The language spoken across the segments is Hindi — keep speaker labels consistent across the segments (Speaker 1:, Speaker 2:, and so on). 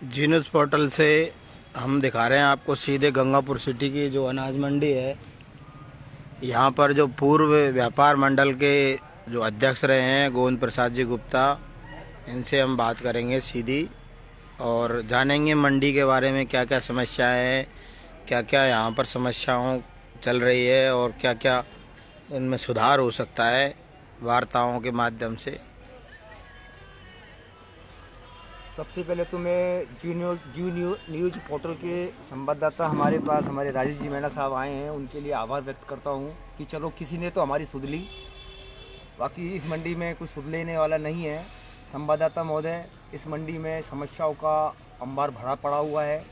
Speaker 1: जी न्यूज़ पोर्टल से हम दिखा रहे हैं आपको सीधे गंगापुर सिटी की जो अनाज मंडी है। यहाँ पर जो पूर्व व्यापार मंडल के जो अध्यक्ष रहे हैं गोविंद प्रसाद जी गुप्ता, इनसे हम बात करेंगे सीधी और जानेंगे मंडी के बारे में क्या क्या समस्याएं हैं, क्या क्या यहाँ पर समस्याओं चल रही है और क्या क्या इनमें सुधार हो सकता है वार्ताओं के माध्यम से।
Speaker 2: सबसे पहले तो मैं जी न्यूज़ पोर्टल के संवाददाता हमारे पास हमारे राजेश जी मैना साहब आए हैं, उनके लिए आभार व्यक्त करता हूं कि चलो किसी ने तो हमारी सुध ली। बाकी इस मंडी में कुछ सुध लेने वाला नहीं है। संवाददाता महोदय, इस मंडी में समस्याओं का अंबार भरा पड़ा हुआ है।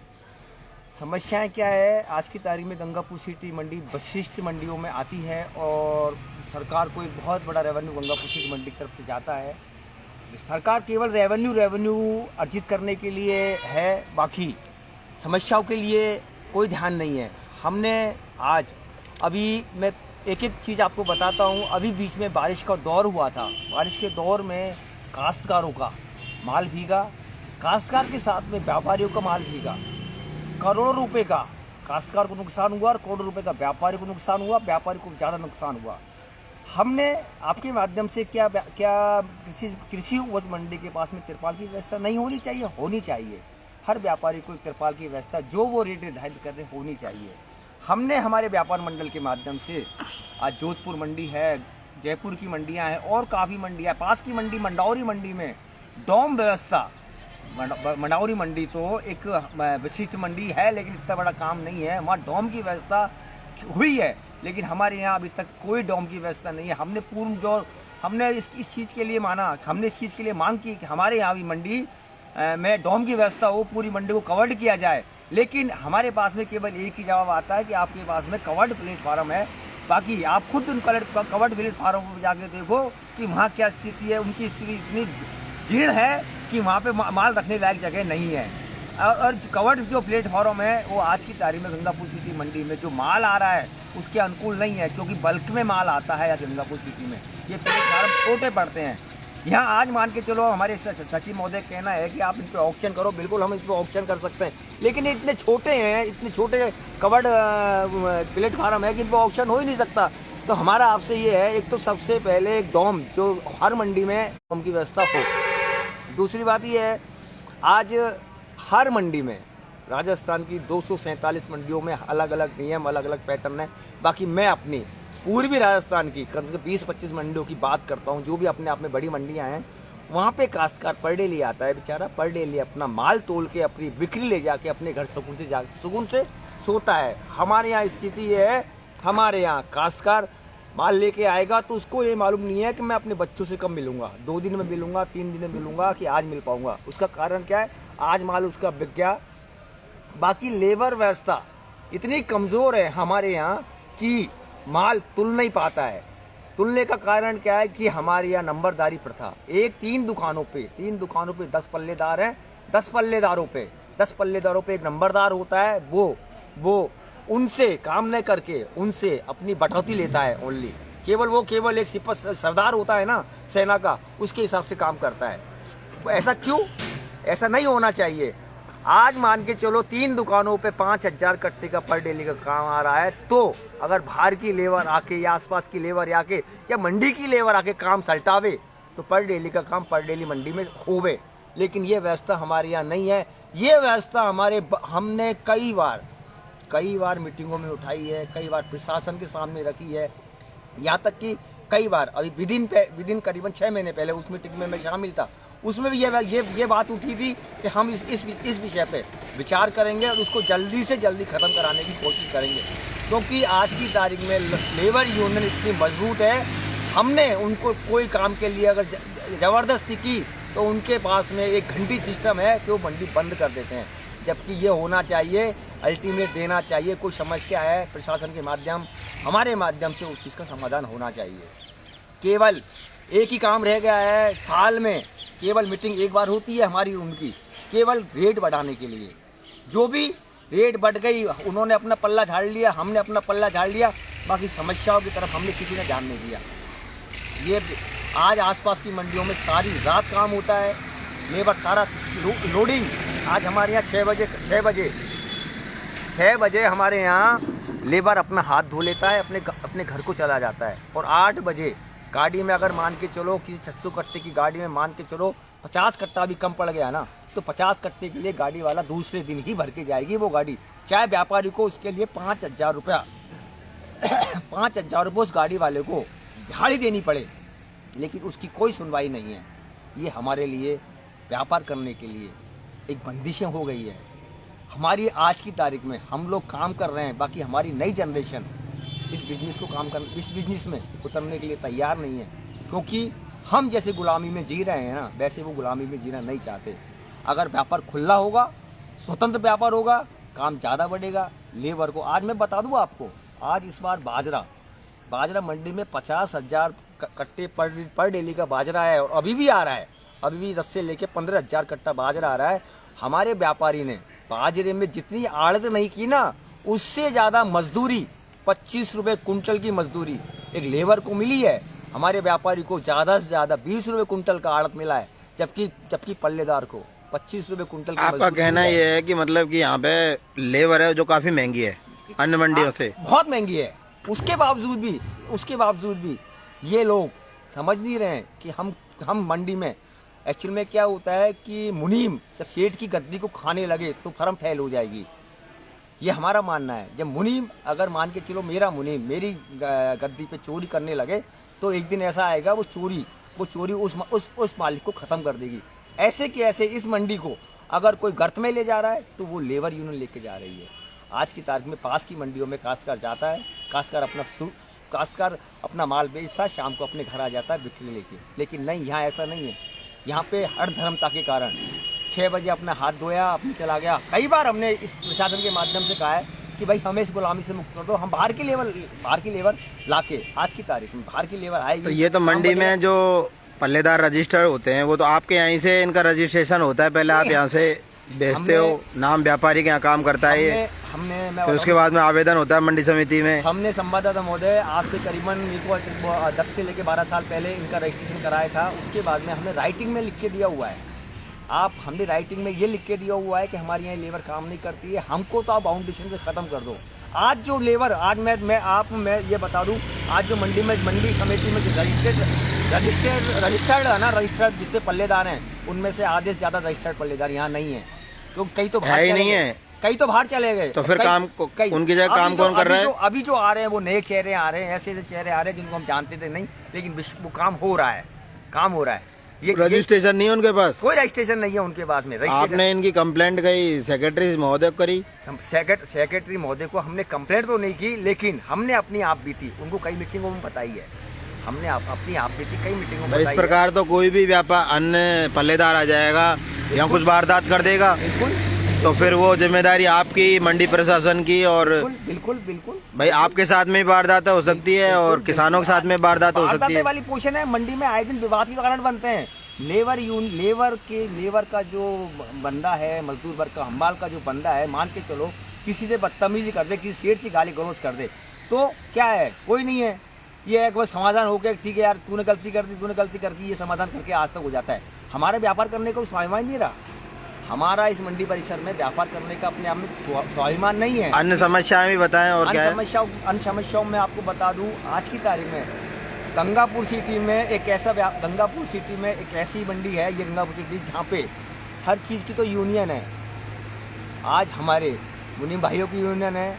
Speaker 2: समस्याएं क्या है? आज की तारीख में गंगापुर सिटी मंडी विशिष्ट मंडियों में आती है और सरकार को एक बहुत बड़ा रेवेन्यू गंगापुर सिटी मंडी की तरफ से जाता है। सरकार केवल रेवेन्यू अर्जित करने के लिए है, बाकी समस्याओं के लिए कोई ध्यान नहीं है। हमने आज अभी मैं एक एक चीज़ आपको बताता हूँ। अभी बीच में बारिश का दौर हुआ था। बारिश के दौर में काश्तकारों का माल भीगा, काश्तकार के साथ में व्यापारियों का माल भीगा। करोड़ों रुपए का काश्तकार को नुकसान हुआ और करोड़ों रुपए का व्यापारी को नुकसान हुआ। व्यापारी को ज़्यादा नुकसान हुआ। हमने आपके माध्यम से क्या कृषि उपज मंडी के पास में तिरपाल की व्यवस्था नहीं होनी चाहिए? होनी चाहिए। हर व्यापारी को एक तिरपाल की व्यवस्था जो वो रेट निर्धारित कर रहे होनी चाहिए। हमने हमारे व्यापार मंडल के माध्यम से आज जोधपुर मंडी है, जयपुर की मंडियां हैं और काफ़ी मंडियां, पास की मंडी मंडावरी मंडी में डोम व्यवस्था। मंडावरी मंडी तो एक विशिष्ट मंडी है लेकिन इतना बड़ा काम नहीं है। वहाँ डोम की व्यवस्था हुई है लेकिन हमारे यहाँ अभी तक कोई डोम की व्यवस्था नहीं है। हमने पूर्व जो हमने इस चीज़ के लिए माना, हमने इस चीज़ के लिए मांग की कि हमारे यहाँ भी मंडी में डोम की व्यवस्था हो, पूरी मंडी को कवर्ड किया जाए। लेकिन हमारे पास में केवल एक ही जवाब आता है कि आपके पास में कवर्ड प्लेटफार्म है। बाकी आप खुद उन कवर्ड प्लेटफार्म पर जाके देखो कि वहाँ क्या स्थिति है। उनकी स्थिति इतनी जीर्ण है कि वहाँ पे माल रखने लायक जगह नहीं है। और कवर्ड जो प्लेटफार्म है वो आज की तारीख में गंगापुर सिटी मंडी में जो माल आ रहा है उसके अनुकूल नहीं है, क्योंकि बल्क में माल आता है या गंगापुर सिटी में ये प्लेटफार्म छोटे पड़ते हैं। यहाँ आज मान के चलो हमारे सचिव महोदय कहना है कि आप इन पर ऑक्शन करो, बिल्कुल हम इस पर ऑक्शन कर सकते हैं, लेकिन ये इतने छोटे हैं, इतने छोटे कवर्ड प्लेटफार्म है कि इन पर ऑक्शन हो ही नहीं सकता। तो हमारा आपसे ये है, एक तो सबसे पहले एक डोम जो हर मंडी में डोम की व्यवस्था हो। दूसरी बात ये है, आज हर मंडी में राजस्थान की 247 मंडियों में अलग अलग नियम, अलग अलग पैटर्न है। बाकी मैं अपनी पूर्वी राजस्थान की कम से कम 20-25 मंडियों की बात करता हूँ, जो भी अपने आप में बड़ी मंडियाँ हैं। वहाँ पे काश्तकार पर डे ले आता है, बेचारा पर डे ले अपना माल तोल के अपनी बिक्री ले जाके अपने घर सुकून से सोता है। हमारे यहाँ स्थिति ये है, हमारे यहाँ काश्तकार माल लेके आएगा तो उसको ये मालूम नहीं है कि मैं अपने बच्चों से कब मिलूंगा, 2 दिन में मिलूंगा, 3 दिन में मिलूंगा, कि आज मिल पाऊंगा। उसका कारण क्या है? आज माल उसका बिक गया। बाकी लेबर व्यवस्था इतनी कमज़ोर है हमारे यहाँ कि माल तुल नहीं पाता है। तुलने का कारण क्या है कि हमारे यहाँ नंबरदारी प्रथा, 3 दुकानों पे 10 पल्लेदार हैं। 10 पल्लेदारों पे एक नंबरदार होता है। वो उनसे काम न करके उनसे अपनी बढ़ोतरी लेता है। ओनली केवल एक सरदार होता है ना सेना का, उसके हिसाब से काम करता है। ऐसा क्यों? ऐसा नहीं होना चाहिए। आज मान के चलो 3 दुकानों पे 5000 कट्टे का पर डेली का काम आ रहा है, तो अगर बाहर की लेबर आके या आसपास की लेबर आके या मंडी की लेबर आके काम सल्टावे तो पर डेली का काम पर डेली मंडी में होवे। लेकिन ये व्यवस्था हमारे यहाँ नहीं है। ये व्यवस्था हमने कई बार मीटिंगों में उठाई है, कई बार प्रशासन के सामने रखी है। यहाँ तक कि कई बार अभी विदिन करीबन 6 महीने पहले उस मीटिंग में मैं शामिल था, उसमें भी ये बात उठी थी कि हम इस विषय पे विचार करेंगे और उसको जल्दी से जल्दी ख़त्म कराने की कोशिश करेंगे। क्योंकि आज की तारीख में लेबर यूनियन इतनी मजबूत है, हमने उनको कोई काम के लिए अगर ज़बरदस्ती की तो उनके पास में एक घंटी सिस्टम है कि वो मंडी बंद कर देते हैं। जबकि ये होना चाहिए, अल्टीमेट देना चाहिए। कोई समस्या है प्रशासन के माध्यम, हमारे माध्यम से उस चीज़ का समाधान होना चाहिए। केवल एक ही काम रह गया है, साल में केवल मीटिंग एक बार होती है हमारी उनकी, केवल रेट बढ़ाने के लिए। जो भी रेट बढ़ गई, उन्होंने अपना पल्ला झाड़ लिया, हमने अपना पल्ला झाड़ लिया, बाकी समस्याओं की तरफ हमने किसी ने ध्यान नहीं दिया। ये आज आसपास की मंडियों में सारी रात काम होता है, लेबर सारा लोडिंग आज हमारे यहाँ 6 बजे हमारे यहाँ लेबर अपना हाथ धो लेता है, अपने घर को चला जाता है। और 8 बजे गाड़ी में अगर मान के चलो किसी 600 कट्टे की गाड़ी में मान के चलो 50 कट्टा भी कम पड़ गया ना, तो 50 कट्टे के लिए गाड़ी वाला दूसरे दिन ही भर के जाएगी वो गाड़ी, चाहे व्यापारी को उसके लिए 5,000 रुपया 5,000 रुपये उस गाड़ी वाले को दिहाड़ी देनी पड़े, लेकिन उसकी कोई सुनवाई नहीं है। ये हमारे लिए व्यापार करने के लिए एक बंदिशें हो गई है। हमारी आज की तारीख में हम लोग काम कर रहे हैं, बाकी हमारी नई जनरेशन इस बिजनेस में उतरने के लिए तैयार नहीं है, क्योंकि हम जैसे गुलामी में जी रहे हैं ना, वैसे वो गुलामी में जीना नहीं चाहते। अगर व्यापार खुला होगा, स्वतंत्र व्यापार होगा, काम ज़्यादा बढ़ेगा। लेबर को आज मैं बता दूँ आपको, आज इस बार बाजरा मंडी में 50,000 कट्टे पर डेली का बाजरा है, और अभी भी आ रहा है, अभी भी 10 से लेके 15,000 कट्टा बाजरा आ रहा है। हमारे व्यापारी ने बाजरे में जितनी आड़त नहीं की ना, उससे ज़्यादा मजदूरी 25 रुपये कुंटल की मजदूरी एक लेबर को मिली है। हमारे व्यापारी को ज़्यादा से ज़्यादा 20 रुपये कुंटल का आड़त मिला है, जबकि पल्लेदार को 25 रुपये कुंटल की।
Speaker 1: आपका कहना ये है कि मतलब कि यहाँ पे लेबर है जो काफी महंगी है अन्य मंडियों से,
Speaker 2: बहुत महंगी है। उसके बावजूद भी ये लोग समझ नहीं रहे हैं कि हम मंडी में एक्चुअल में क्या होता है कि मुनीम जब सेठ की गद्दी को खाने लगे तो फर्म फैल हो जाएगी। ये हमारा मानना है। जब मुनीम, अगर मान के चलो मेरा मुनीम मेरी गद्दी पे चोरी करने लगे, तो एक दिन ऐसा आएगा वो चोरी उस मालिक को ख़त्म कर देगी। ऐसे कि ऐसे इस मंडी को अगर कोई गर्त में ले जा रहा है तो वो लेबर यूनियन लेके जा रही है। आज की तारीख में पास की मंडियों में काश्तकार जाता है, काश्तकार अपना माल बेचता है, शाम को अपने घर आ जाता है बिक्री लेके। लेकिन नहीं, यहाँ ऐसा नहीं है। यहाँ पे हर धर्मता के कारण 6 बजे अपना हाथ धोया, अपने चला गया। कई बार हमने इस प्रशासन के माध्यम से कहा है कि भाई हमें इस गुलामी से मुक्त कर दो, हम बाहर की लेबर लाके, आज की तारीख में बाहर की लेबर आएगी।
Speaker 1: तो ये तो मंडी में जो पल्लेदार रजिस्टर होते हैं वो तो आपके यहीं से इनका रजिस्ट्रेशन होता है, पहले आप यहाँ से बेचते हो, नाम व्यापारी के यहाँ काम करता है ये, फिर उसके बाद में आवेदन होता है मंडी समिति में।
Speaker 2: हमने संवाददाता महोदय आज से करीबन 10 से लेकर 12 साल पहले इनका रजिस्ट्रेशन कराया था। उसके बाद में हमने राइटिंग में लिख के दिया हुआ है, हमने राइटिंग में ये लिख के दिया हुआ है कि हमारे यहाँ लेबर काम नहीं करती है, हमको तो आप बाउंडेशन से ख़त्म कर दो। आज जो लेबर, आज मैं ये बता दूँ, आज जो मंडी समिति में रजिस्टर्ड है ना, रजिस्टर्ड जितने पल्लेदार हैं उनमें से आधे से ज़्यादा रजिस्टर्ड पल्लेदार यहाँ नहीं है, क्योंकि कई तो
Speaker 1: है ही नहीं है,
Speaker 2: कई तो बाहर चले गए।
Speaker 1: तो फिर उनकी जगह काम कौन कर रहा है?
Speaker 2: अभी जो आ रहे हैं वो नए चेहरे आ रहे हैं, ऐसे चेहरे आ रहे हैं जिनको हम जानते थे नहीं, लेकिन वो काम हो रहा है। ये
Speaker 1: रजिस्ट्रेशन नहीं है उनके पास,
Speaker 2: कोई रजिस्ट्रेशन नहीं है उनके पास में।
Speaker 1: आपने इनकी कंप्लेंट कही सेक्रेटरी महोदय को करी?
Speaker 2: सेक्रेटरी महोदय को हमने कंप्लेंट तो नहीं की, लेकिन हमने अपनी आप बीती उनको कई मीटिंगों में बताई है। हमने अपनी आप बीती कई मीटिंगों में
Speaker 1: इस प्रकार तो कोई भी व्यापार अन्य पल्लेदार आ जाएगा या कुछ वारदात कर देगा,
Speaker 2: बिल्कुल,
Speaker 1: तो फिर वो जिम्मेदारी आपकी, मंडी प्रशासन की। और
Speaker 2: बिल्कुल
Speaker 1: भाई आपके साथ में वारदात हो सकती है और किसानों के साथ में वारदात हो सकती है।
Speaker 2: वाली पोषण है, मंडी में आए दिन विवाद के कारण बनते हैं। लेबर का जो बंदा है, मजदूर वर्ग का, हमाल का जो बंदा है, मान के चलो किसी से बदतमीजी कर दे, किसी सेठ से गाली गलौज कर दे, तो क्या है, कोई नहीं है। ये एक बार समाधान हो गया, ठीक है यार तूने गलती कर दी, ये समाधान करके आज तक हो जाता है। हमारे व्यापार करने का स्वाभिमान नहीं रहा। हमारा इस मंडी परिसर में व्यापार करने का अपने आप में स्वाभिमान नहीं है।
Speaker 1: अन्य समस्याएं भी बताएं और क्या है?
Speaker 2: अन्य समस्याओं में आपको बता दूं, आज की तारीख में गंगापुर सिटी में एक ऐसी मंडी है, ये गंगापुर सिटी, जहाँ पे हर चीज़ की तो यूनियन है। आज हमारे मुनीम भाइयों की यूनियन है,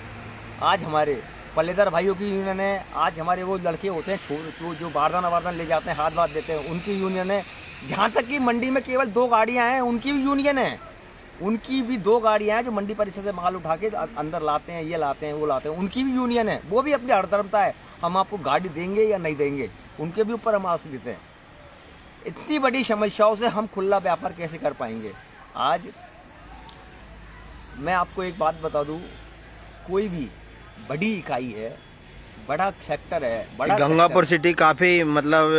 Speaker 2: आज हमारे पल्लेदार भाइयों की यूनियन है, आज हमारे वो लड़के होते हैं जो बारदान ले जाते हैं, हाथ देते हैं, उनकी यूनियन है। जहाँ तक कि मंडी में केवल 2 गाड़ियाँ हैं, उनकी भी यूनियन है। उनकी भी 2 गाड़ियाँ हैं जो मंडी परिसर से माल उठा के अंदर लाते हैं, ये लाते हैं, वो लाते हैं, उनकी भी यूनियन है। वो भी अपनी हड़धर्मता है, हम आपको गाड़ी देंगे या नहीं देंगे, उनके भी ऊपर हम आस देते हैं। इतनी बड़ी समस्याओं से हम खुला व्यापार कैसे कर पाएंगे? आज मैं आपको एक बात बता दूँ, कोई भी बड़ी इकाई है, बड़ा सेक्टर है, बड़ा
Speaker 1: गंगापुर सिटी काफी मतलब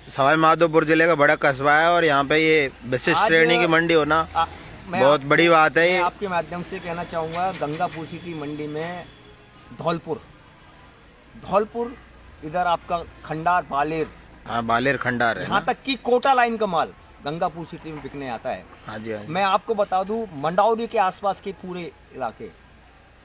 Speaker 1: सवाई माधोपुर जिले का बड़ा कस्बा है, और यहाँ पे ये विशिष्ट श्रेणी की मंडी होना बहुत बड़ी बात है।
Speaker 2: मैं आपके माध्यम से कहना चाहूँगा, गंगापुर सिटी मंडी में धौलपुर, इधर आपका खंडार, बालेर,
Speaker 1: बालेर खंडार है,
Speaker 2: यहाँ तक कि कोटा लाइन का माल गंगापुर सिटी में बिकने आता है।
Speaker 1: हाँ जी, हाँ जी।
Speaker 2: मैं आपको बता दूं, मंडावरी के आसपास के पूरे इलाके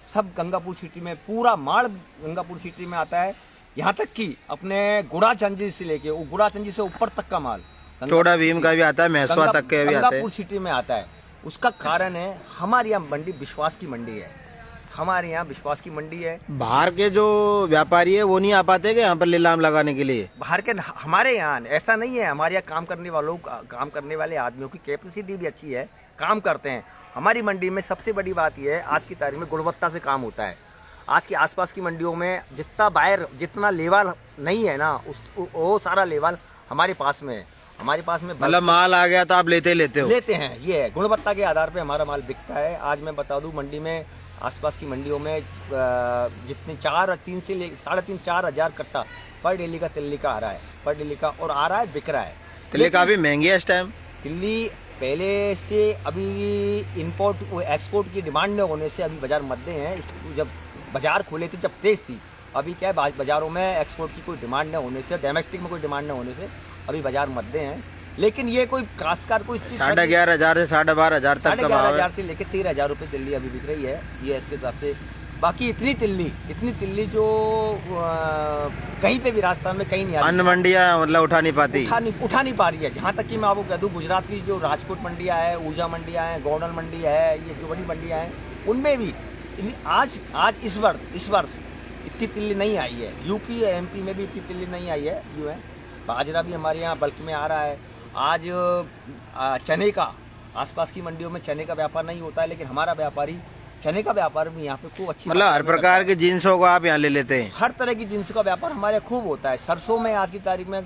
Speaker 2: सब गंगापुर सिटी में, पूरा माल गंगापुर सिटी में आता है। यहाँ तक कि अपने गुड़ाचंजी से लेके गुड़ाचंजी से ऊपर तक का माल
Speaker 1: टोडा भीम का भी आता है, मैसवा तक के भी आते हैं।
Speaker 2: गंगापुर सिटी में आता है। उसका कारण है हमारे यहाँ मंडी विश्वास की मंडी है, हमारे यहाँ विश्वास की मंडी है।
Speaker 1: बाहर के जो व्यापारी है वो नहीं आ पाते कि यहाँ पर नीलाम लगाने के लिए?
Speaker 2: बाहर के हमारे यहाँ ऐसा नहीं है। हमारे यहाँ काम करने वाले आदमियों की कैपेसिटी भी अच्छी है, काम करते हैं। हमारी मंडी में सबसे बड़ी बात यह है, आज की तारीख में गुणवत्ता से काम होता है। आज के आसपास की मंडियों में जितना लेवल नहीं है ना, वो सारा लेवल हमारे पास में है। हमारे पास में
Speaker 1: मतलब माल आ गया तो आप लेते
Speaker 2: हैं। ये है, गुणवत्ता के आधार पे हमारा माल बिकता है। आज मैं बता दूं, मंडी में आसपास की मंडियों में जितने 3 से 3.5-4 हजार कट्टा पर डेली का तिल्ली का आ रहा है, पर डेली का, और आ रहा है, बिक रहा है।
Speaker 1: तिल्ली काफी महंगी है इस टाइम।
Speaker 2: तिल्ली पहले से अभी इंपोर्ट एक्सपोर्ट की डिमांड न होने से अभी बाजार मद्दे हैं। जब बाजार खुले थे, जब तेज थी, अभी क्या है, बाजारों में एक्सपोर्ट की कोई डिमांड न होने से, डोमेस्टिक में कोई डिमांड न होने से अभी बाजार मद्दे हैं। लेकिन ये कोई खासकर कोई
Speaker 1: 11,500 से 12,500 तक का भाव है।
Speaker 2: 11,500 से लेकर 13,000 रुपये तिल्ली अभी बिक रही है, ये इसके हिसाब से। बाकी इतनी तिल्ली जो कहीं पे भी राजस्थान में कहीं नहीं आ रही,
Speaker 1: अन्य मंडियां मतलब उठा नहीं
Speaker 2: पा रही है। जहाँ तक कि मैं आपको कह दूँ, गुजरात की जो राजकोट मंडियाँ है, ऊर्जा मंडियाँ हैं, गौडल मंडी है, ये जो बड़ी मंडियाँ हैं, उनमें भी आज इस वर्ष इतनी तिल्ली नहीं आई है। यूपी एमपी में भी इतनी तिल्ली नहीं आई है। यूँ है, बाजरा भी हमारे यहाँ बल्क में आ रहा है। आज चने का, आसपास की मंडियों में चने का व्यापार नहीं होता है, लेकिन हमारा व्यापारी चने का व्यापार भी यहाँ पे खूब अच्छी,
Speaker 1: मतलब हर प्रकार के जिन्सों को आप यहाँ ले लेते हैं।
Speaker 2: हर तरह की जिन्स का व्यापार हमारे यहाँ खूब होता है। सरसों में आज की तारीख में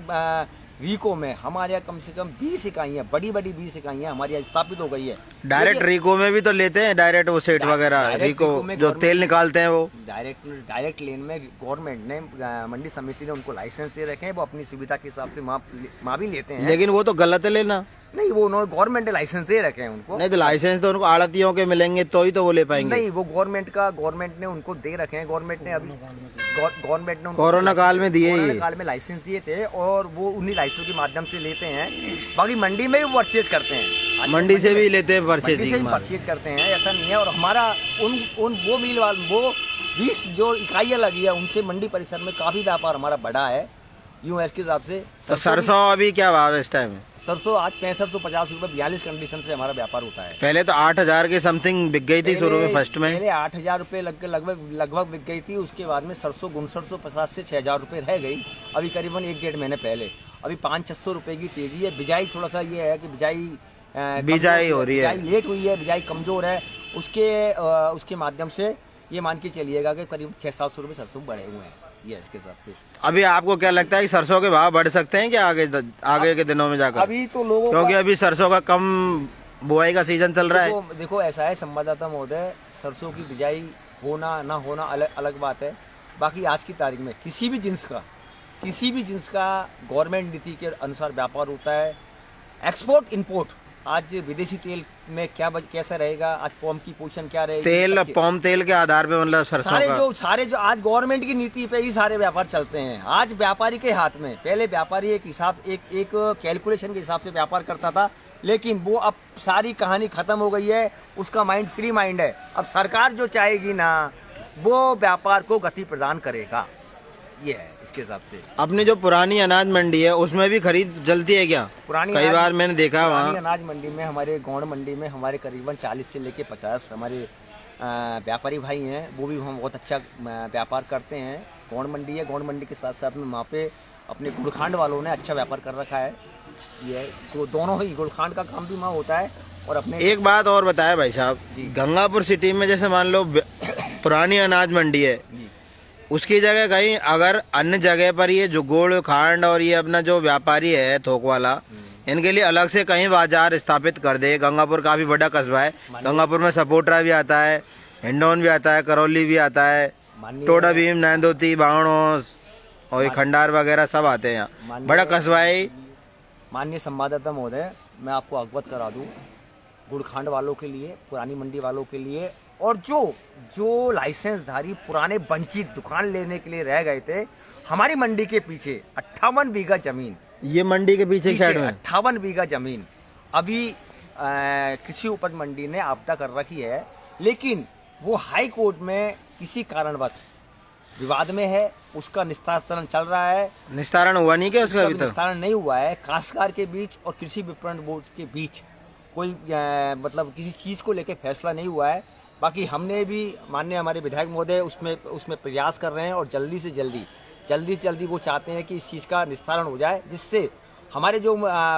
Speaker 2: रीको में हमारे यहाँ कम से कम 20 इकाइयाँ, बड़ी 20 इकाइयाँ हमारे यहाँ स्थापित हो गई है।
Speaker 1: डायरेक्ट रीको में भी तो लेते हैं, डायरेक्ट वो सेट वगैरह रीको जो तेल निकालते हैं, वो
Speaker 2: डायरेक्ट लेन में गवर्नमेंट ने, मंडी समिति ने उनको लाइसेंस दे रखे हैं। वो अपनी सुविधा के हिसाब से माँ भी लेते हैं।
Speaker 1: लेकिन वो तो गलत है लेना।
Speaker 2: नहीं, वो उन्होंने गवर्नमेंट ने लाइसेंस दे रखे हैं उनको।
Speaker 1: नहीं तो लाइसेंस तो उनको आड़तियों के मिलेंगे तो ही तो वो ले पाएंगे।
Speaker 2: नहीं, वो गवर्नमेंट ने उनको दे रखे हैं। गवर्नमेंट ने
Speaker 1: कोरोना काल में दिए,
Speaker 2: कोरोना काल में लाइसेंस दिए थे, और वो उन्हीं लाइसेंस के माध्यम से लेते हैं। बाकी मंडी में भी परचेज करते हैं,
Speaker 1: मंडी से भी लेते हैं,
Speaker 2: परचेज करते हैं, ऐसा नहीं है। और हमारा वो मिल वाले, वो 20 जो इकाइयाँ लगी है, उनसे मंडी परिसर में काफी व्यापार हमारा बढ़ा है। यूँ है, इसके हिसाब से।
Speaker 1: तो सरसों अभी क्या भाव है इस टाइम?
Speaker 2: सरसों आज 6550 रुपये 42 कंडीशन से हमारा व्यापार होता है।
Speaker 1: पहले तो 8,000 के समथिंग बिक गई थी शुरू में, फर्स्ट में
Speaker 2: पहले 8,000 रुपये लगभग बिक गई थी। उसके बाद में सरसों 5950 से 6,000 रुपये रह गई, अभी करीबन 1-1.5 महीने पहले। अभी 500-600 रुपये की तेजी है। बिजाई थोड़ा सा ये है कि बिजाई
Speaker 1: हो रही है,
Speaker 2: लेट हुई है, बिजाई कमजोर है। उसके माध्यम से ये मान के चलिएगा कि करीब 600-700 रुपये सरसों बढ़े हुए हैं, ये इसके हिसाब से।
Speaker 1: अभी आपको क्या लगता है कि सरसों के भाव बढ़ सकते हैं क्या आगे के दिनों में जाकर?
Speaker 2: अभी तो लोगों,
Speaker 1: क्योंकि अभी सरसों का कम बुआई का सीजन चल रहा है।
Speaker 2: देखो ऐसा है संवाददाता महोदय, सरसों की बिजाई होना ना होना अलग बात है। बाकी आज की तारीख में किसी भी जिन्स का गवर्नमेंट नीति के अनुसार व्यापार होता है। एक्सपोर्ट इंपोर्ट, आज विदेशी तेल में कैसा रहेगा, आज पॉम की पोजीशन क्या रहेगी,
Speaker 1: पॉम तेल के आधार पे, मतलब सरसों
Speaker 2: सारे जो आज गवर्नमेंट की नीति पे ही सारे व्यापार चलते हैं। आज व्यापारी के हाथ में, पहले व्यापारी एक कैलकुलेशन के हिसाब से व्यापार करता था, लेकिन वो अब सारी कहानी खत्म हो गई है। उसका माइंड फ्री माइंड है। अब सरकार जो चाहेगी ना, वो व्यापार को गति प्रदान करेगा, ये है इसके हिसाब से।
Speaker 1: अपनी जो पुरानी अनाज मंडी है उसमें भी खरीद चलती है क्या? कई बार मैंने देखा वहाँ
Speaker 2: अनाज मंडी में, हमारे गौड़ मंडी में हमारे करीबन 40 से लेके 50 हमारे व्यापारी भाई हैं। वो भी हम बहुत अच्छा व्यापार करते हैं। गौड़ मंडी है, गौड़ मंडी के साथ साथ में वहाँ पे अपने गुड़खांड वालों ने अच्छा व्यापार कर रखा है। ये तो दोनों ही, गुड़खांड का काम भी वहाँ होता है। और अपने
Speaker 1: एक बात और बताया भाई साहब, गंगापुर सिटी में जैसे मान लो पुरानी अनाज मंडी है, उसकी जगह कहीं अगर अन्य जगह पर ये जो गुड़ खांड और ये अपना जो व्यापारी है थोक वाला, इनके लिए अलग से कहीं बाजार स्थापित कर दे। गंगापुर काफी बड़ा कस्बा है, गंगापुर में सपोटरा भी आता है, हिंडौन भी आता है, करौली भी आता है, टोडा भीम, नैंदोती, बावणोस और खंडार वगैरह सब आते हैं यहाँ, बड़ा कस्बा है।
Speaker 2: माननीय संवाददाता महोदय, मैं आपको अवगत करा दूं, गुड़खांड वालों के लिए, पुरानी मंडी वालों के लिए, और जो लाइसेंसधारी पुराने वंचित दुकान लेने के लिए रह गए थे, हमारी मंडी के पीछे 58 बीघा जमीन,
Speaker 1: ये मंडी के पीछे साइड में
Speaker 2: 58 बीघा जमीन अभी कृषि उपज मंडी ने आपदा कर रखी है, लेकिन वो हाई कोर्ट में किसी कारणवश विवाद में है, उसका निस्तारण चल रहा है।
Speaker 1: निस्तारण हुआ नहीं क्या उसका अभी तक?
Speaker 2: निस्तारण नहीं हुआ है। काश्तकार के बीच और कृषि विपणन बोर्ड के बीच कोई मतलब किसी चीज़ को लेकर फैसला नहीं हुआ है। बाकी हमने भी माननीय हमारे विधायक महोदय उसमें प्रयास कर रहे हैं और जल्दी से जल्दी वो चाहते हैं कि इस चीज़ का निस्तारण हो जाए, जिससे हमारे जो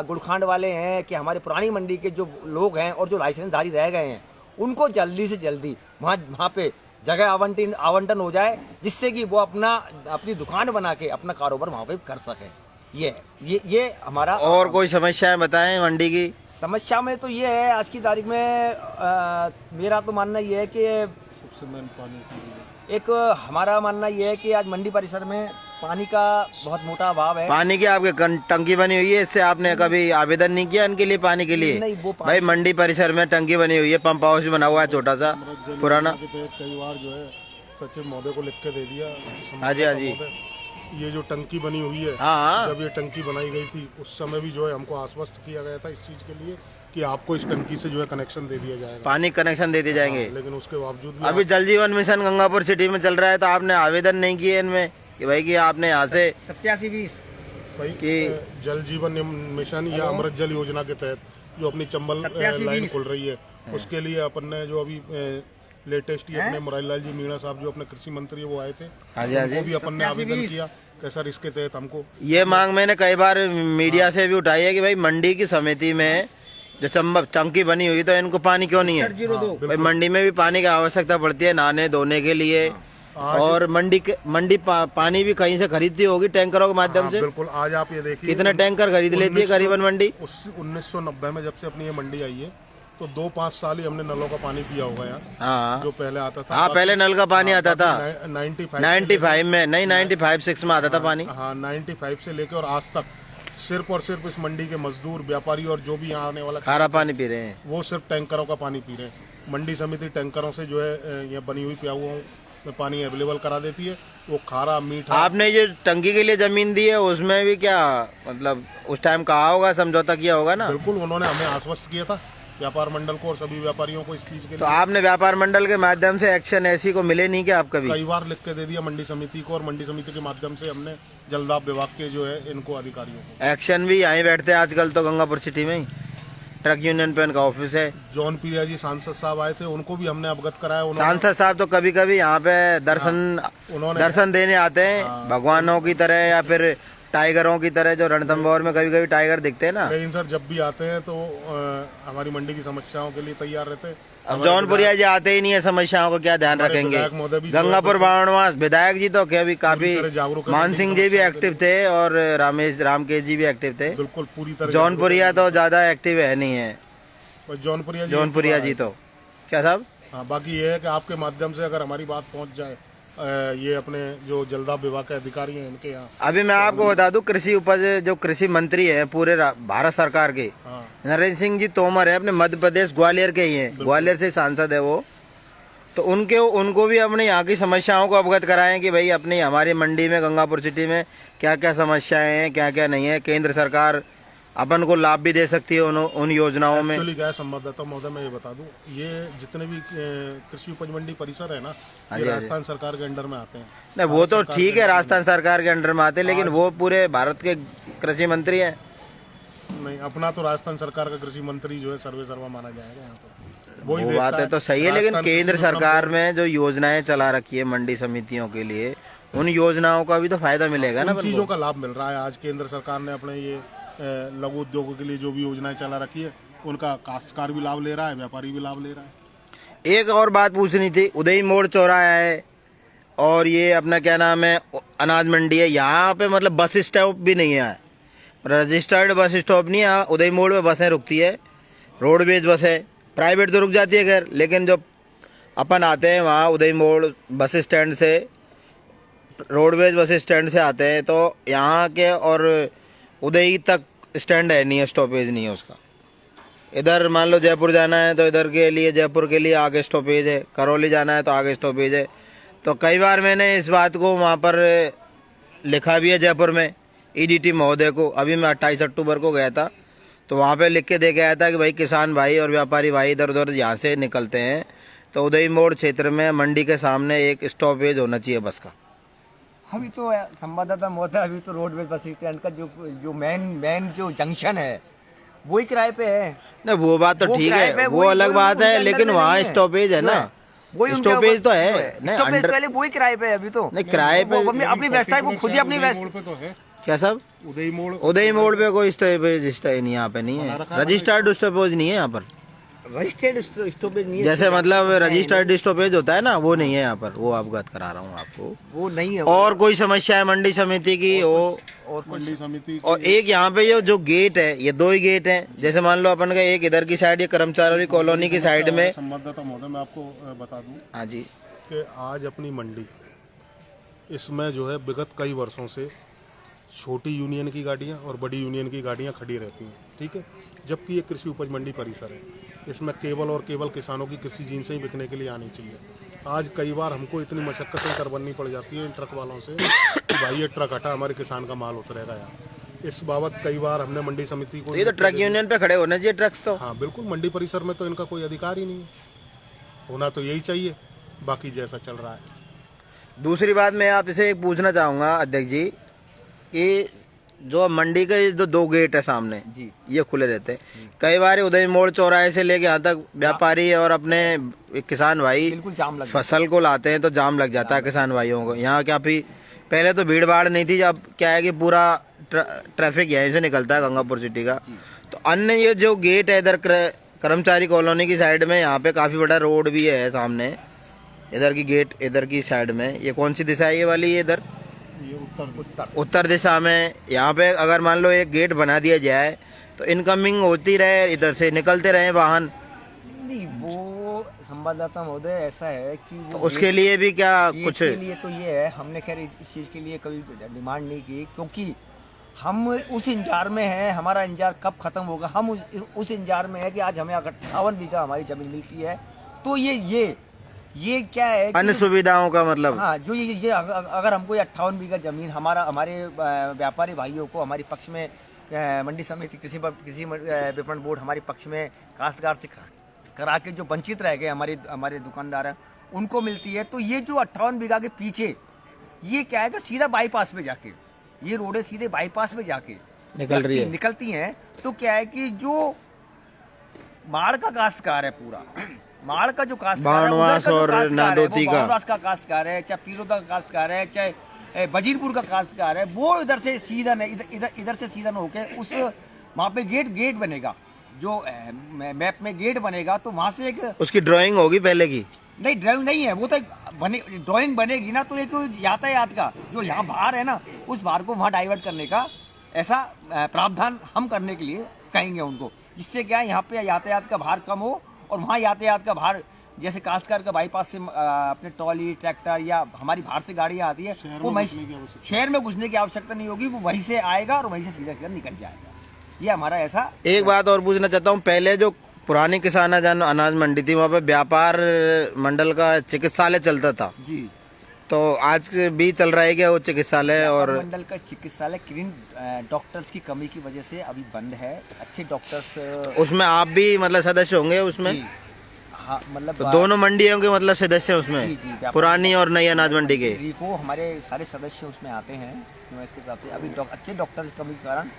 Speaker 2: गुड़खांड वाले हैं कि हमारे पुरानी मंडी के जो लोग हैं और जो लाइसेंसधारी रह गए हैं, उनको जल्दी से जल्दी वहाँ पे जगह आवंटन हो जाए, जिससे कि वो अपनी दुकान बना के अपना कारोबार वहाँ पे कर सके। ये हमारा। और
Speaker 1: कोई समस्याएं बताएं मंडी की?
Speaker 2: समस्या में तो ये है, आज की तारीख में मेरा तो मानना ये है कि एक हमारा मानना ये है कि आज मंडी परिसर में पानी का बहुत मोटा अभाव है।
Speaker 1: पानी की आपके टंकी बनी हुई है, इससे आपने कभी आवेदन नहीं किया इनके लिए पानी के लिए?
Speaker 2: नहीं, वो
Speaker 1: भाई मंडी परिसर में टंकी बनी हुई है, पंप हाउस बना हुआ है छोटा सा पुराना।
Speaker 3: कई बार जो है सचिव महोदय को लिख के दे दिया।
Speaker 1: हाँ जी, हाँ जी।
Speaker 3: ये जो टंकी बनी हुई है,
Speaker 1: हाँ,
Speaker 3: जब ये टंकी बनाई गई थी उस समय भी जो है हमको आश्वस्त किया गया था इस चीज के लिए कि आपको इस टंकी से जो है कनेक्शन दे दिया जाएगा,
Speaker 1: पानी कनेक्शन दे दिए जाएंगे।
Speaker 3: लेकिन उसके बावजूद भी
Speaker 1: अभी जल जीवन मिशन गंगापुर सिटी में चल रहा है, तो आपने आवेदन नहीं किए इनमें कि भाई कि आपने यहाँ से
Speaker 2: 8720
Speaker 3: भाई
Speaker 1: कि
Speaker 3: जल जीवन मिशन या अमृत जल योजना के तहत जो अपनी चंबल लाइन खुल रही है, उसके लिए अपन ने जो अभी लेटेस्ट ही अपने मुरारी लाल जी मीणा साहब जो अपने कृषि मंत्री वो आए थे,
Speaker 1: हाँ जी, हाँ जी,
Speaker 3: वो भी अपन ने आवेदन किया कि सर इसके तहत हमको
Speaker 1: ये मांग मैंने कई बार मीडिया से भी उठाई है कि भाई मंडी की समिति में जो टंकी बनी हुई तो इनको पानी क्यों नहीं है? भाई मंडी में भी पानी की आवश्यकता पड़ती है नहाने धोने के लिए, और मंडी पानी भी कहीं से खरीदती होगी टैंकरों के माध्यम से।
Speaker 3: बिल्कुल। आज आप ये देखिए
Speaker 1: कितने टैंकर खरीद लेती है करीबन मंडी?
Speaker 3: 1990 में जब से अपनी ये मंडी आई है तो 2-5 साल ही हमने नलों का पानी पिया होगा यार।
Speaker 1: हाँ,
Speaker 3: जो पहले आता था।
Speaker 1: हाँ, पहले नल का पानी आता था
Speaker 3: 95
Speaker 1: में, नहीं 95-6 में आता था पानी।
Speaker 3: हाँ, 95 से लेकर और आज तक सिर्फ और सिर्फ इस मंडी के मजदूर, व्यापारी और जो भी यहाँ आने वाला
Speaker 1: खारा पानी पी रहे हैं,
Speaker 3: वो सिर्फ टैंकरों का पानी पी रहे हैं। मंडी समिति टैंकरों से जो है ये बनी हुई प्याऊओं में पानी अवेलेबल करा देती है, वो खारा मीठा।
Speaker 1: आपने जो टंकी के लिए जमीन दी है उसमें भी क्या मतलब उस टाइम कहा होगा, समझौता किया होगा ना?
Speaker 3: बिल्कुल, उन्होंने हमें आश्वस्त किया था व्यापार मंडल को और सभी व्यापारियों को इस चीज के लिए।
Speaker 1: तो आपने व्यापार मंडल के माध्यम से एक्शन ऐसी को मिले नहीं क्या आप कभी?
Speaker 3: कई बार लिख के दे दिया मंडी समिति को, और मंडी समिति के माध्यम से हमने जलदाब विभाग के जो है इनको अधिकारियों को।
Speaker 1: एक्शन भी यहीं बैठते हैं आजकल तो गंगापुर सिटी में ही, ट्रक यूनियन पे इनका ऑफिस है।
Speaker 3: जौनपुरिया जी सांसद साहब आए थे, उनको भी हमने अवगत कराया।
Speaker 1: सांसद साहब तो कभी कभी यहाँ पे दर्शन देने आते हैं, भगवानों की तरह या फिर टाइगरों की तरह, जो रणथंभौर में कभी कभी टाइगर दिखते हैं ना।
Speaker 3: लेकिन सर जब भी आते हैं तो हमारी मंडी की समस्याओं के लिए तैयार रहते हैं।
Speaker 1: अब जौनपुरिया जी आते ही नहीं है, समस्याओं को क्या ध्यान रखेंगे? गंगापुर बावनवास विधायक जी तो क्या भी काफी, मान सिंह जी भी एक्टिव थे और रामकेश जी भी एक्टिव थे।
Speaker 3: बिल्कुल पूरी तरह।
Speaker 1: जौनपुरिया तो ज्यादा एक्टिव है नहीं है,
Speaker 3: जौनपुरिया
Speaker 1: जी तो क्या साहब।
Speaker 3: हाँ, बाकी ये है कि आपके माध्यम से अगर हमारी बात पहुंच जाए ये अपने जो जलदाब विभाग के अधिकारी हैं इनके यहाँ।
Speaker 1: अभी मैं आपको बता दूं, कृषि उपज जो कृषि मंत्री हैं पूरे भारत सरकार के, नरेंद्र सिंह जी तोमर है, अपने मध्य प्रदेश ग्वालियर के ही हैं, ग्वालियर से सांसद है वो। तो उनको भी अपने यहाँ की समस्याओं को अवगत कराएं कि भाई अपनी हमारी मंडी में गंगापुर सिटी में क्या क्या समस्याएं हैं, क्या क्या नहीं है। केंद्र सरकार अपन को लाभ भी दे सकती है उन योजनाओं में।
Speaker 3: एक्चुअली क्या संवाददाता महोदय मैं ये बता दूं, ये जितने भी कृषि उपज मंडी परिसर है ना, ये राजस्थान सरकार के अंडर में आते हैं।
Speaker 1: नहीं, वो तो ठीक है, राजस्थान सरकार के अंडर में आते हैं, लेकिन वो पूरे भारत के कृषि मंत्री हैं।
Speaker 3: नहीं, अपना तो राजस्थान सरकार का कृषि मंत्री जो है सर्वे सर्वा माना जाएगा यहाँ पर।
Speaker 1: वो बात है तो सही है, लेकिन केंद्र सरकार में जो योजनाएं चला रखी है मंडी समितियों के लिए, उन योजनाओं का भी तो फायदा मिलेगा ना।
Speaker 3: चीजों का लाभ मिल रहा है। आज केंद्र सरकार ने अपने ये लघु उद्योगों के लिए जो भी योजनाएं चला रखी है, उनका काश्तकार भी लाभ ले रहा है, व्यापारी भी लाभ ले रहा है।
Speaker 1: एक और बात पूछनी थी, उदय मोड़ चौराहा है और ये अपना क्या नाम है अनाज मंडी है, यहाँ पे मतलब बस स्टॉप भी नहीं है, रजिस्टर्ड बस स्टॉप नहीं है। उदय मोड़ में बसें रुकती है, रोडवेज बस है, प्राइवेट तो रुक जाती है खैर, लेकिन जो अपन आते हैं वहाँ उदय मोड़ बस स्टैंड से, रोडवेज बस स्टैंड से आते हैं, तो यहाँ के और उदय तक स्टैंड है नहीं है, स्टॉपेज नहीं है उसका। इधर मान लो जयपुर जाना है तो इधर के लिए, जयपुर के लिए आगे स्टॉपेज है, करौली जाना है तो आगे स्टॉपेज है। तो कई बार मैंने इस बात को वहाँ पर लिखा भी है जयपुर में ईडीटी महोदय को। अभी मैं 28 अक्टूबर को गया था तो वहाँ पे लिख के दे के आया था कि भाई किसान भाई और व्यापारी भाई इधर उधर यहाँ से निकलते हैं तो उदय मोड़ क्षेत्र में मंडी के सामने एक स्टॉपेज होना चाहिए बस का।
Speaker 2: अभी तो संवाददाता महोदय, अभी तो रोडवेज बस स्टैंड का जो मेन जो जंक्शन है वही किराए पे है।
Speaker 1: नहीं वो बात तो ठीक है, वो अलग बात है, लेकिन वहाँ स्टॉपेज है ना, स्टॉपेज तो है नहीं अंडर,
Speaker 2: पहले वही किराए पे है अभी तो।
Speaker 1: नहीं किराए पे
Speaker 2: अपनी व्यवस्था वो खुद ही अपनी
Speaker 3: पे तो है
Speaker 1: क्या सब उदय मोड़ पे कोई स्टॉपेज नहीं, यहाँ पे नहीं है, रजिस्टर्ड स्टॉपेज नहीं है यहाँ पर,
Speaker 2: रजिस्टर्ड स्टॉपेज नहीं है।
Speaker 1: जैसे मतलब रजिस्टर्ड स्टॉपेज होता है ना वो नहीं है यहाँ पर, वो अवगत करा रहा हूँ आपको,
Speaker 2: वो नहीं है।
Speaker 1: और कोई समस्या है मंडी समिति की
Speaker 2: और
Speaker 3: मंडी समिति
Speaker 1: और एक यहाँ पे ये जो गेट है, ये 2 ही गेट हैं, जैसे मान लो अपन का एक इधर की साइड, ये कर्मचारी कॉलोनी की साइड में।
Speaker 3: संवाददाता महोदय मैं आपको बता दूं
Speaker 1: हाँ जी,
Speaker 3: कि आज अपनी मंडी इसमें जो है विगत कई वर्षों से छोटी यूनियन की गाड़ियां और बड़ी यूनियन की गाड़ियां खड़ी रहती हैं, ठीक है, जबकि ये कृषि उपज मंडी परिसर है, इसमें केवल और केवल किसानों की कृषि जींस ही बिकने के लिए आनी चाहिए। आज कई बार हमको इतनी मशक्कतें करवानी पड़ जाती है इन ट्रक वालों से कि भाई ये ट्रक हटा, हमारे किसान का माल उतरेगा यार। इस बाबत कई बार हमने मंडी समिति को,
Speaker 1: ये तो ट्रक यूनियन पे खड़े होने चाहिए ट्रक्स तो।
Speaker 3: हाँ बिल्कुल, मंडी परिसर में तो इनका कोई अधिकार ही नहीं है, होना तो यही चाहिए, बाकी जैसा चल रहा है।
Speaker 1: दूसरी बात मैं आपसे एक पूछना चाहूँगा अध्यक्ष जी कि जो मंडी के जो 2 गेट है सामने
Speaker 2: जी,
Speaker 1: ये खुले रहते हैं, कई बार उदय मोड़ चौराहे से लेके यहाँ तक व्यापारी और अपने किसान भाई
Speaker 2: बिल्कुल जाम लग
Speaker 1: फसल को लाते हैं तो जाम लग जाता है किसान भाइयों को। यहाँ क्या पहले तो भीड़ भाड़ नहीं थी, अब क्या है कि पूरा ट्रैफिक यहीं से निकलता है गंगापुर सिटी का। तो अन्य ये जो गेट है इधर कर्मचारी कॉलोनी की साइड में, यहाँ पे काफी बड़ा रोड भी है सामने, इधर की गेट इधर की साइड में, ये कौन सी दिशा है ये वाली, ये इधर उत्तर दिशा में। यहाँ पे अगर मान लो एक गेट बना दिया जाए तो इनकमिंग होती रहे, इधर से निकलते रहे वाहन।
Speaker 2: नहीं, वो संवाददाता महोदय ऐसा है कि वो
Speaker 1: तो उसके लिए भी क्या कुछ
Speaker 2: के लिए तो ये है, हमने खैर इस चीज़ के लिए कभी डिमांड नहीं की, क्योंकि हम उस इंतजार में हैं, हमारा इंतजार कब खत्म होगा। हम उस इंतजार में है कि आज हमें 58 बीघा हमारी जमीन मिलती है, तो ये क्या है
Speaker 1: अन्य सुविधाओं का मतलब।
Speaker 2: हाँ, जो ये अगर हमको 58 बीघा जमीन हमारे व्यापारी भाइयों को हमारे पक्ष में मंडी समिति कृषि विपणन बोर्ड हमारे पक्ष में काश्तकार से करा के जो वंचित रह गए हमारे दुकानदार हैं उनको मिलती है, तो ये जो 58 बीघा के पीछे ये क्या है कि सीधा बाईपास पे जाके, ये रोडें सीधे बाईपास पे जाके निकलती हैं। तो क्या है कि जो बाढ़ का काश्तकार है, पूरा माड़ का जो काश्तकार है, बाणवास का काश्तकार है, चाहे पीरोदा का काश्तकार है, चाहे बजीरपुर का काश्तकार है, वो इधर से सीधा इधर से सीधा न होके उस वहाँ पे गेट बनेगा, जो मैप में गेट बनेगा, तो वहाँ से एक
Speaker 1: उसकी ड्राइंग होगी पहले की।
Speaker 2: नहीं, ड्राइंग नहीं है वो तो, ड्राइंग बनेगी ना, तो एक यातायात का जो यहाँ भार है ना, उस भार को वहाँ डाइवर्ट करने का ऐसा प्रावधान हम करने के लिए कहेंगे उनको, जिससे क्या यहाँ पे यातायात का भार कम हो और वहाँ यातायात का भार, जैसे काश्तकार का बाईपास से अपने ट्रॉली ट्रैक्टर या हमारी बाहर से गाड़ियाँ आती है, वो शहर में घुसने की आवश्यकता नहीं होगी, वो वहीं से आएगा और वहीं से सीधा निकल जाएगा। ये हमारा ऐसा। एक
Speaker 1: बात और पूछना चाहता हूँ, पहले जो पुरानी किसान अनाज मंडी थी वहाँ पे व्यापार मंडल का चिकित्सालय चलता था जी, तो आज भी चल रहा है क्या वो चिकित्सालय? और
Speaker 2: मंडल का चिकित्सालय डॉक्टर्स की कमी की वजह से अभी बंद है। अच्छे डॉक्टर्स
Speaker 1: उसमें आप भी मतलब सदस्य होंगे उसमें?
Speaker 2: हाँ, मतलब
Speaker 1: तो दोनों मंडियों के मतलब सदस्य उसमें, जी, पुरानी और नई अनाज मंडी के
Speaker 2: को हमारे सारे सदस्य उसमें आते हैं। इसके साथ अभी अच्छे डॉक्टर की कमी के कारण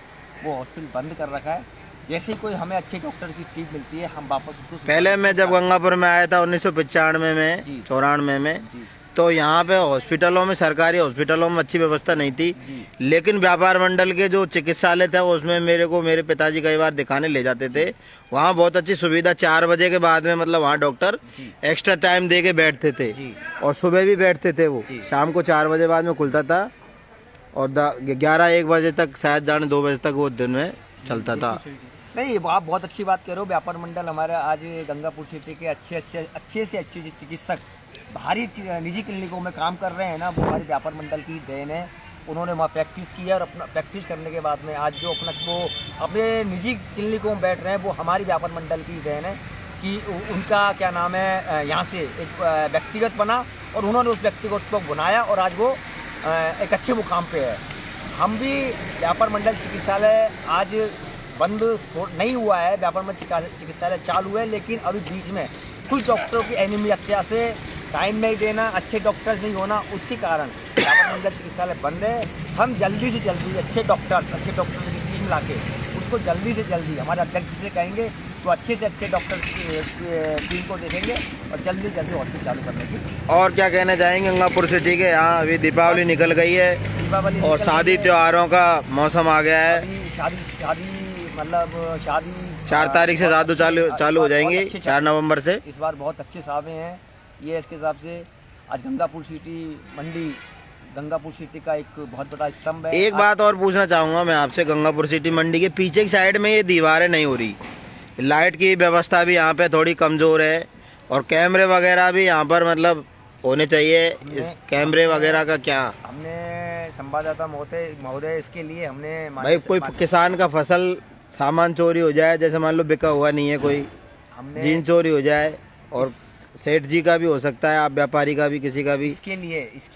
Speaker 2: वो हॉस्पिटल बंद कर रखा है। जैसे ही कोई हमें अच्छे डॉक्टर की टीम मिलती है हम वापस उसको।
Speaker 1: पहले मैं जब गंगापुर में आया था 1995 में 94 में, तो यहाँ पे हॉस्पिटलों में, सरकारी हॉस्पिटलों में अच्छी व्यवस्था नहीं थी, लेकिन व्यापार मंडल के जो चिकित्सालय था उसमें मेरे पिताजी कई बार दिखाने ले जाते थे। वहाँ बहुत अच्छी सुविधा, 4 बजे के बाद में मतलब वहाँ डॉक्टर एक्स्ट्रा टाइम दे के बैठते थे और सुबह भी बैठते थे। वो शाम को 4 बजे बाद में खुलता था और 11-1 बजे तक, शायद जाने 2 बजे तक वो दिन में चलता था।
Speaker 2: नहीं, आप बहुत अच्छी बात कह रहे हो। व्यापार मंडल हमारा आज गंगापुर सिटी के अच्छे से अच्छे चिकित्सक भारी निजी क्लिनिकों में काम कर रहे हैं ना, वो हमारे व्यापार मंडल की देन है। उन्होंने वहाँ प्रैक्टिस की है और अपना प्रैक्टिस करने के बाद में आज जो अपने निजी क्लिनिकों में बैठ रहे हैं, वो हमारी व्यापार मंडल की देन है कि उनका क्या नाम है, यहाँ से एक व्यक्तिगत बना और उन्होंने उस व्यक्तिगत को बनाया और आज वो एक अच्छे मुकाम पे है। हम भी व्यापार मंडल चिकित्सालय आज बंद नहीं हुआ है, व्यापार मंडल चिकित्सालय चालू है, लेकिन अभी बीच में कुछ डॉक्टरों की एनीमिया से टाइम नहीं देना, अच्छे डॉक्टर्स नहीं होना, उसके कारण व्यापार मंडल चिकित्सालय बंद है। हम जल्दी से जल्दी अच्छे डॉक्टर्स की टीम लाके उसको जल्दी से जल्दी हमारे अध्यक्ष से कहेंगे तो अच्छे से अच्छे डॉक्टर टीम को देखेंगे और जल्दी जल्दी हॉस्पिटल चालू करने की।
Speaker 1: और क्या कहना चाहेंगे गंगापुर सिटी के? यहाँ अभी दीपावली निकल गई है
Speaker 2: दीपावली
Speaker 1: और शादी त्योहारों का मौसम आ गया है।
Speaker 2: अभी शादी मतलब शादी
Speaker 1: 4 तारीख से शादी चालू हो जाएंगी, 4 नवंबर से।
Speaker 2: इस बार बहुत अच्छे सावे हैं ये। इसके हिसाब से आज गंगापुर सिटी मंडी गंगापुर सिटी का एक बहुत बड़ा स्तंभ है।
Speaker 1: एक बात और पूछना चाहूँगा मैं आपसे, गंगापुर सिटी मंडी के पीछे की साइड में ये दीवारें नहीं हो रही, लाइट की व्यवस्था भी यहाँ पे थोड़ी कमज़ोर है और कैमरे वगैरह भी यहाँ पर मतलब होने चाहिए। इस कैमरे वगैरह का क्या?
Speaker 2: हमने संवाददाता महोदय इसके लिए हमने
Speaker 1: भाई कोई किसान का फसल सामान चोरी हो जाए, जैसे मान लो बिका हुआ नहीं है, कोई
Speaker 2: हमने
Speaker 1: जीन चोरी हो जाए और सेठ जी का भी हो सकता है, आप व्यापारी का भी, किसी का भी।
Speaker 2: इसके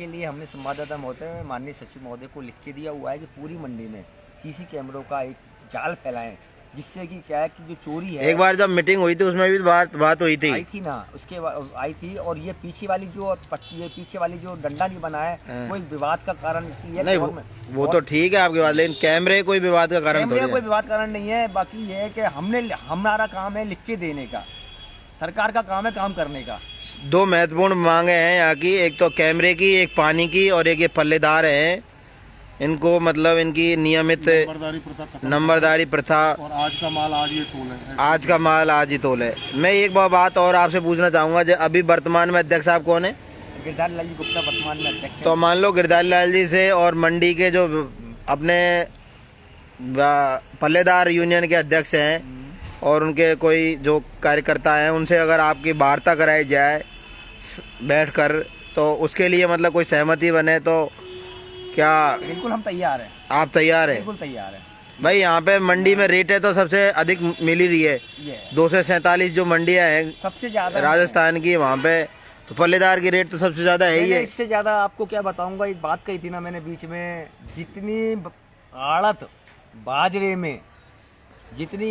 Speaker 2: लिए हमने संवाददाता महोदय माननीय सचिव महोदय को लिख के दिया हुआ है कि पूरी मंडी में सीसी कैमरों का एक जाल फैलाएं, जिससे कि क्या है कि जो चोरी है।
Speaker 1: एक बार जब मीटिंग हुई थी उसमें भी बात हुई थी,
Speaker 2: आई थी ना, उसके आई थी। और ये पीछे वाली जो डंडा नहीं बना है वो एक विवाद का कारण इसलिए
Speaker 1: नहीं, वो तो ठीक है आपकी बात, लेकिन कैमरे कोई विवाद का कारण थोड़ी है।
Speaker 2: कोई विवाद कारण नहीं है। बाकी ये है कि हमारा काम है लिख के देने का, सरकार का काम है काम करने का।
Speaker 1: 2 महत्वपूर्ण मांगे हैं यहाँ की, एक तो कैमरे की, एक पानी की, और एक ये पल्लेदार हैं, इनको मतलब इनकी नियमित नंबरदारी प्रथा
Speaker 3: और आज का माल आज ये तोले।
Speaker 1: आज का माल आज ही तोले। मैं एक बात और आपसे पूछना चाहूँगा, जो अभी वर्तमान में अध्यक्ष साहब कौन है?
Speaker 2: गिरधारी लाल जी गुप्ता वर्तमान में अध्यक्ष हैं।
Speaker 1: तो मान लो गिरधारी लाल जी से और मंडी के जो अपने पल्लेदार यूनियन के अध्यक्ष हैं और उनके कोई जो कार्यकर्ता हैं, उनसे अगर आपकी वार्ता कराई जाए बैठकर, तो उसके लिए मतलब कोई सहमति बने तो क्या?
Speaker 2: बिल्कुल हम तैयार हैं।
Speaker 1: आप तैयार हैं?
Speaker 2: बिल्कुल तैयार हैं
Speaker 1: भाई। यहाँ पे मंडी में रेट है तो सबसे अधिक मिल ही रही है, 247 जो मंडियाँ हैं
Speaker 2: सबसे ज्यादा
Speaker 1: राजस्थान की, वहाँ पे तो पल्लेदार की रेट तो सबसे ज्यादा है ही है।
Speaker 2: इससे ज्यादा आपको क्या बताऊंगा, एक बात कही थी ना मैंने बीच में, जितनी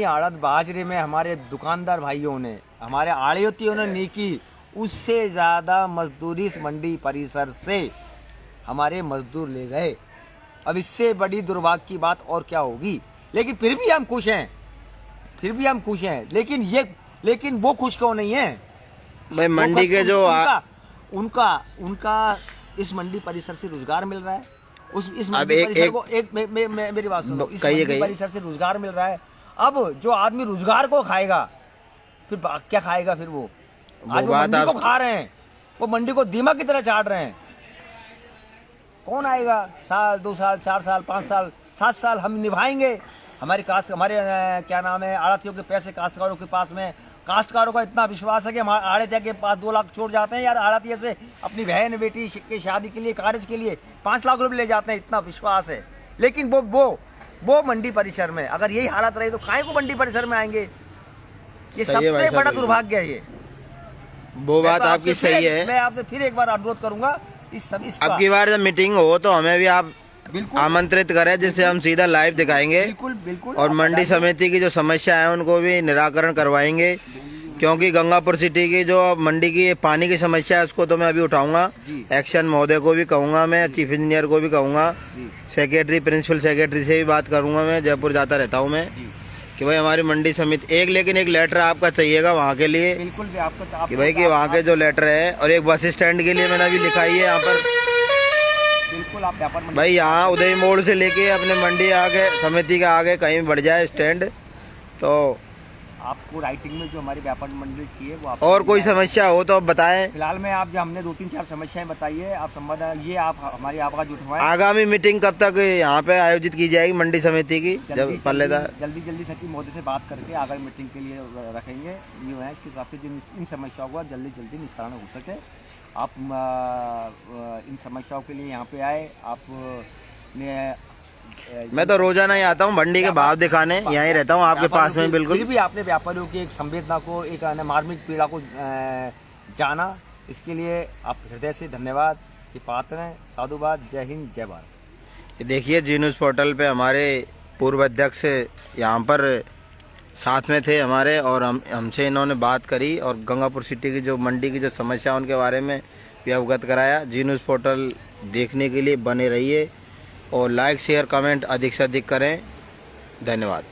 Speaker 2: आड़त बाजरे में हमारे दुकानदार भाइयों ने, हमारे आड़तियों ने नहीं की, उससे ज़्यादा मजदूरी इस मंडी परिसर से हमारे मजदूर ले गए। अब इससे बड़ी दुर्भाग्य की बात और क्या होगी। लेकिन फिर भी हम खुश हैं, लेकिन वो खुश क्यों नहीं है
Speaker 1: भाई? मंडी के जो
Speaker 2: उनका इस मंडी परिसर से रोजगार मिल रहा है। इस मंडी परिसर को मेरी बात सुनो, इस मंडी परिसर से रोजगार मिल रहा है। अब जो आदमी रोजगार को खाएगा फिर क्या खाएगा? फिर वो आज वो मंडी को खा रहे हैं, वो मंडी को दीमक की तरह चाट रहे हैं। कौन आएगा? 1 साल 2 साल 4 साल 5 साल 7 साल हम निभाएंगे। हमारे क्या नाम है, आड़तियों के पैसे काश्तकारों के पास में, काश्तकारों का इतना विश्वास है कि हमारे आड़तिया के पास 2 लाख छोड़ जाते हैं यार। आड़तिया से अपनी बहन बेटी की शादी के लिए, कार्य के लिए 5 लाख रुपए ले जाते हैं, इतना विश्वास है। लेकिन वो मंडी परिसर में अगर यही हालत रही तो काहे को मंडी परिसर में आएंगे? ये सबसे बड़ा दुर्भाग्य है ये।
Speaker 1: वो बात आपकी सही है।
Speaker 2: मैं आपसे फिर एक बार अनुरोध करूंगा,
Speaker 1: अब की बार जब मीटिंग हो तो हमें भी आप आमंत्रित करें, जिससे हम सीधा लाइव दिखाएंगे।
Speaker 2: बिल्कुल।
Speaker 1: और मंडी समिति की जो समस्या है उनको भी निराकरण करवाएंगे, क्योंकि गंगापुर सिटी की जो मंडी की पानी की समस्या है उसको तो मैं अभी उठाऊंगा। एक्शन महोदय को भी कहूंगा, मैं चीफ इंजीनियर को भी कहूंगा, सेक्रेटरी, प्रिंसिपल सेक्रेटरी से भी बात करूंगा। मैं जयपुर जाता रहता हूँ मैं, कि भाई हमारी मंडी समिति लेकिन एक लेटर आपका चाहिएगा वहाँ के लिए।
Speaker 2: बिल्कुल
Speaker 1: कि भाई कि वहाँ के जो लेटर है, और एक बस स्टैंड के लिए मैंने अभी लिखाई है यहाँ पर।
Speaker 2: बिल्कुल आप व्यापार
Speaker 1: भाई यहाँ उदय मोड़ से लेके अपने मंडी आगे समिति के आगे कहीं बढ़ जाए स्टैंड, तो
Speaker 2: आपको राइटिंग में जो हमारी व्यापार मंडल चाहिए वो आप।
Speaker 1: और कोई समस्या हो तो बताएं।
Speaker 2: फिलहाल में आप जो हमने 2-3-4 समस्याएं बताई है, आप ये आप हमारी आवाज उठवाएं।
Speaker 1: आगामी मीटिंग कब तक यहाँ पे आयोजित की जाएगी मंडी समिति की? जब पल्लेदार
Speaker 2: जल्दी सचिव महोदय से बात करके आगामी मीटिंग के लिए रखेंगे। ये है इसके हिसाब से इन समस्याओं का जल्दी निस्तारण हो सके। आप इन समस्याओं के लिए यहाँ पे आए।
Speaker 1: मैं तो रोजाना ही आता हूँ मंडी के भाव दिखाने, यहीं रहता हूँ आपके पास में। बिल्कुल।
Speaker 2: फिर भी आपने व्यापारियों की एक संवेदना को, एक मार्मिक पीड़ा को जाना, इसके लिए आप हृदय से धन्यवाद के पात्र हैं। साधुवाद। जय हिंद, जय भारत।
Speaker 1: देखिए जी न्यूज़ पोर्टल पे हमारे पूर्व अध्यक्ष यहाँ पर साथ में थे हमारे, और हमसे इन्होंने बात करी और गंगापुर सिटी की जो मंडी की जो समस्या उनके बारे में भी अवगत कराया। जी न्यूज़ पोर्टल देखने के लिए बने रहिए और लाइक शेयर कमेंट अधिक से अधिक करें। धन्यवाद।